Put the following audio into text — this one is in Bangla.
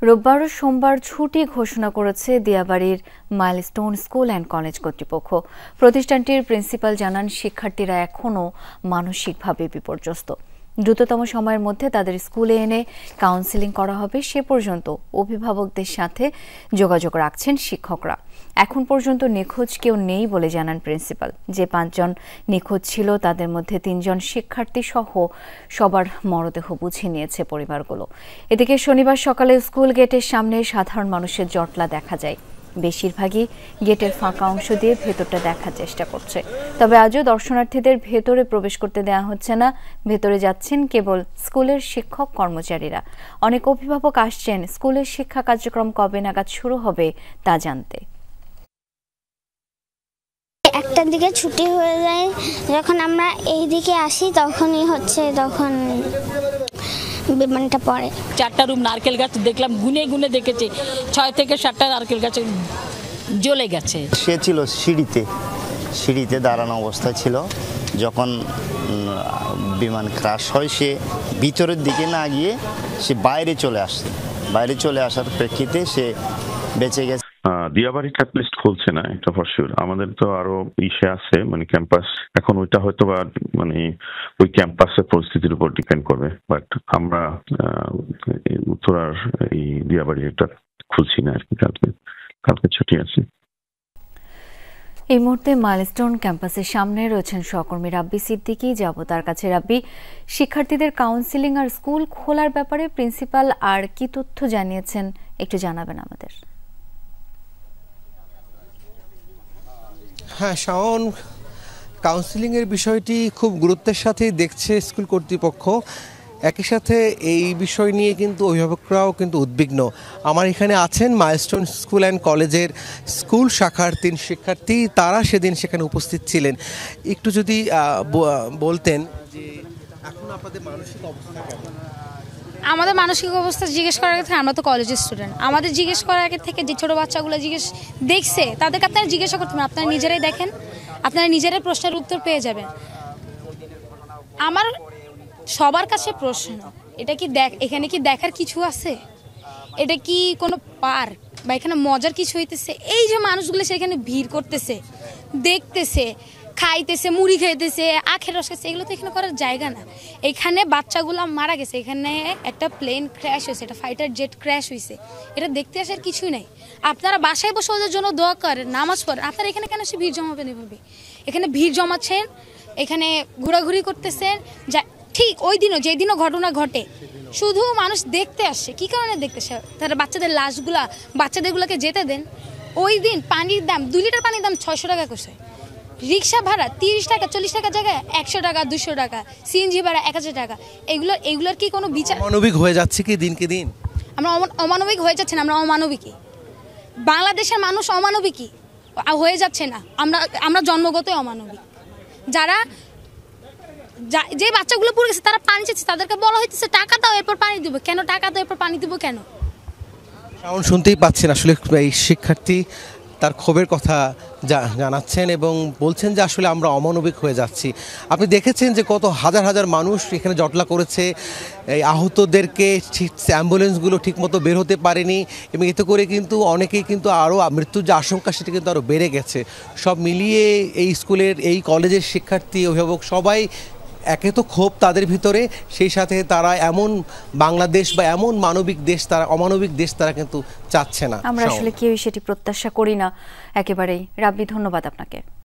রোববার ও সোমবার ছুটি ঘোষণা করেছে দিয়াবাড়ির মাইলস্টোন স্কুল অ্যান্ড কলেজ কর্তৃপক্ষ। প্রতিষ্ঠানটির প্রিন্সিপাল জানান, শিক্ষার্থীরা এখনও মানসিকভাবে বিপর্যস্ত। দ্রুততম সময়ের মধ্যে তাদের স্কুলে এনে কাউন্সেলিং করা হবে। সে পর্যন্ত অভিভাবকদের সাথে যোগাযোগ রাখছেন শিক্ষকরা। এখন পর্যন্ত নিখোঁজ কেউ নেই বলে জানান প্রিন্সিপাল। যে 5 জন নিখোঁজ ছিল তাদের মধ্যে 3 জন শিক্ষার্থী সহ সবার মরদেহ বুঝে নিয়েছে পরিবারগুলো। এদিকে শনিবার সকালে স্কুল গেটের সামনে সাধারণ মানুষের জটলা দেখা যায়। বেশিরভাগই গেটের ফাঁকা অংশ দিয়ে ভেতরটা দেখার চেষ্টা করছে। তবে আজও দর্শনার্থীদের ভেতরে প্রবেশ করতে দেওয়া হচ্ছে না। ভেতরে যাচ্ছেন কেবল স্কুলের শিক্ষক কর্মচারীরা। অনেক অভিভাবক আসছেন স্কুলের শিক্ষা কার্যক্রম কবে নাগাদ শুরু হবে তা জানতে। একটার দিকে ছুটি হয়ে যায়, যখন আমরা এই দিকে আসি তখন বিমানটা পড়ে। 4টা রুম নারকেল গাছ দেখলাম, গুনে গুনে দেখেছি 6 থেকে 7টা নারকেল গাছ জ্বলে গেছে। সে ছিল সিঁড়িতে দাঁড়ানো অবস্থায় ছিল। যখন বিমান ক্রাশ হয়, সে ভিতরের দিকে না গিয়ে সে বাইরে চলে আসার প্রেক্ষিতে সে বেঁচে গেছে। দিয়াবাড়িটা অ্যাটলিস্ট খুলছে না, এটা ফর শিওর। আমাদের তো আরো ইসে আছে, মানে ক্যাম্পাস, এখন ওইটা হয়তো বা মানে ওই ক্যাম্পাসের পরিস্থিতির উপর ডিপেন্ড করবে। বাট আমরা উত্তরার এই দিয়াবাড়ি এটা খুলছি না আর কি। কালকে ছুটি আছে। এই মুহূর্তে মাইলস্টোন ক্যাম্পাসের সামনে রয়েছেন সহকর্মী রাব্বি সিদ্দিকী। যাব তার কাছে। রাব্বি, শিক্ষার্থীদের কাউন্সিলিং আর স্কুল খোলার ব্যাপারে প্রিন্সিপাল আর কি তথ্য জানিয়েছেন একটু জানাবেন আমাদের। হ্যাঁ শাওন, কাউন্সিলিংয়ের বিষয়টি খুব গুরুত্বের সাথেই দেখছে স্কুল কর্তৃপক্ষ। একই সাথে এই বিষয় নিয়ে কিন্তু অভিভাবকরাও কিন্তু উদ্বিগ্ন। আমার এখানে আছেন মাইলস্টোন স্কুল অ্যান্ড কলেজের স্কুল শাখার 3 শিক্ষার্থী, তারা সেদিন সেখানে উপস্থিত ছিলেন। একটু যদি বলতেন যে এখন আপনাদের মানসিক অবস্থা কেমন? আমাদের মানসিক অবস্থা জিজ্ঞেস করার আগে, আমরা তো কলেজের স্টুডেন্ট, আমাদের জিজ্ঞেস করার আগে থেকে যে ছোটো বাচ্চাগুলো দেখছে তাদেরকে আপনারা জিজ্ঞাসা করতে পারেন। আপনারা নিজেরাই দেখেন, আপনারা নিজেরাই প্রশ্নের উত্তর পেয়ে যাবেন। আমার সবার কাছে প্রশ্ন, এটা কি এখানে কি দেখার কিছু আছে? এটা কি কোনো পার্ক বা এখানে মজার কিছু হইতেছে? এই যে মানুষগুলো সেখানে ভিড় করতেছে, দেখতেছে, খাইতেছে, মুড়ি খাইতেছে, আখের রস খাইতেছে, এগুলো তো এখানে করার জায়গা না। এখানে বাচ্চাগুলো মারা গেছে, এখানে একটা প্লেন ক্র্যাশ হয়েছে, একটা ফাইটার জেট ক্র্যাশ হয়েছে, এটা দেখতে আসার কিছুই নাই। আপনারা বাসায় বসে ওদের জন্য দোয়া করেন, নামাজ পড়েন, আপনারা এখানে কেন সে ভিড় জমাবেন? এভাবে এখানে ভিড় জমাচ্ছেন, এখানে ঘোরাঘুরি করতেছেন। যা ঠিক ওই দিনও যেদিনও ঘটনা ঘটে, শুধু মানুষ দেখতে আসছে। কি কারণে দেখতে আসে? তারা বাচ্চাদেরগুলোকে যেতে দেন। ওই দিন পানির দাম 2 লিটার পানির দাম 600 টাকা করছে। রিক্সা ভাড়া 30 টাকা 40 টাকা জায়গায় 100 টাকা 200 টাকা, সিএনজি ভাড়া 1000 টাকা। এগুলোর কি কোনো বিচার? অমানবিক হয়ে যাচ্ছে কি দিনকে দিন? আমরা অমানবিক হয়ে যাচ্ছে না, আমরা অমানবিকই। বাংলাদেশের মানুষ অমানবিকই হয়ে যাচ্ছে না, আমরা জন্মগতই অমানবিক। যে বাচ্চাগুলো পড়ে গেছে তারা পানি চাচ্ছে, তাদেরকে বলা হইতেছে টাকা দাও এরপর পানি দিব। কেন টাকা দাও এরপর পানি দিব কেন? কারণ শুনতেই পাচ্ছেন আসলে এই শিক্ষার্থী তার ক্ষোভের কথা জানাচ্ছেন এবং বলছেন যে আসলে আমরা অমানবিক হয়ে যাচ্ছি। আপনি দেখেছেন যে কত হাজার হাজার মানুষ এখানে জটলা করেছে। এই আহতদেরকে অ্যাম্বুলেন্সগুলো ঠিকমতো বের হতে পারেনি এবং এতে করে কিন্তু অনেকেই কিন্তু আরও মৃত্যুর যে আশঙ্কা সেটা কিন্তু আরও বেড়ে গেছে। সব মিলিয়ে এই স্কুলের এই কলেজের শিক্ষার্থী, অভিভাবক সবাই একে তো ক্ষোভ তাদের ভিতরে, সেই সাথে তারা এমন বাংলাদেশ বা এমন মানবিক দেশ, তারা অমানবিক দেশ তারা কিন্তু চাচ্ছে না। আমরা আসলে কেউই সেটি প্রত্যাশা করি না একেবারেই। রাব্বি, ধন্যবাদ আপনাকে।